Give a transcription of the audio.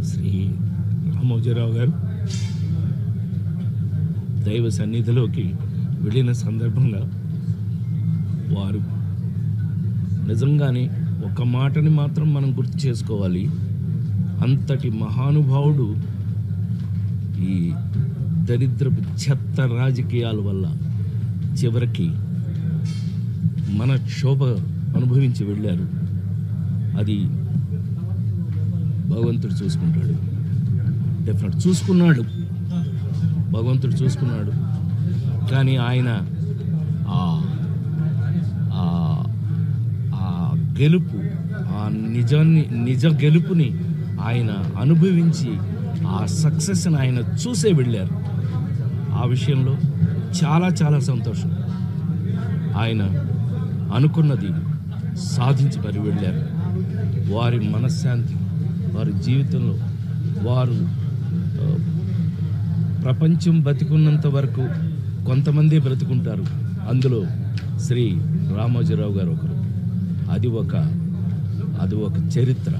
శ్రీ రామోజీరావు గారు దైవ సన్నిధిలోకి వెళ్ళిన సందర్భంగా వారు నిజంగానే ఒక మాటని మాత్రం మనం గుర్తు చేసుకోవాలి. అంతటి మహానుభావుడు ఈ దరిద్రపు చెత్త రాజకీయాల వల్ల చివరికి మన క్షోభ అనుభవించి వెళ్ళారు. అది భగవంతుడు చూసుకుంటాడు, డెఫినెట్ చూసుకున్నాడు, భగవంతుడు చూసుకున్నాడు. కానీ ఆయన గెలుపు, ఆ నిజ గెలుపుని ఆయన అనుభవించి ఆ సక్సెస్ని ఆయన చూసే వెళ్ళారు. ఆ విషయంలో చాలా చాలా సంతోషం. ఆయన అనుకున్నది సాధించి మరి వెళ్ళారు. వారి మనశ్శాంతి, వారి జీవితంలో వారు ప్రపంచం బతికున్నంత వరకు కొంతమంది బ్రతుకుంటారు. అందులో శ్రీ రామోజీరావు గారు ఒకరు. అది ఒక చరిత్ర.